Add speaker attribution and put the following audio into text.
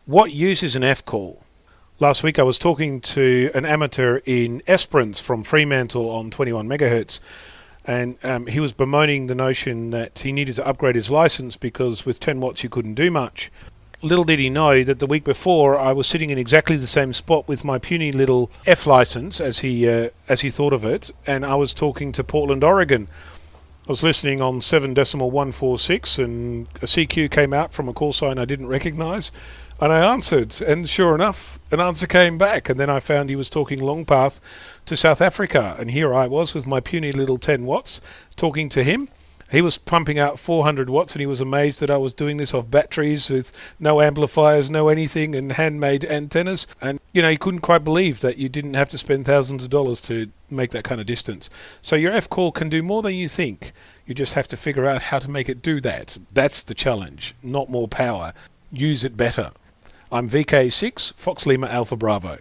Speaker 1: What use is an F-call? Last week I was talking to an amateur in Esperance from Fremantle on 21 megahertz, and he was bemoaning the notion that he needed to upgrade his license because with 10 watts you couldn't do much. Little did he know that the week before I was sitting in exactly the same spot with my puny little F license as he thought of it, and I was talking to Portland, Oregon. I was listening on 7.146 and a CQ came out from a call sign I didn't recognise, and I answered, and sure enough an answer came back, and then I found he was talking long path to South Africa, and here I was with my puny little 10 watts talking to him. He was pumping out 400 watts and he was amazed that I was doing this off batteries with no amplifiers, no anything, and handmade antennas. And, he couldn't quite believe that you didn't have to spend thousands of dollars to make that kind of distance. So your F-call can do more than you think. You just have to figure out how to make it do that. That's the challenge, not more power. Use it better. I'm VK6, Fox Lima Alpha Bravo.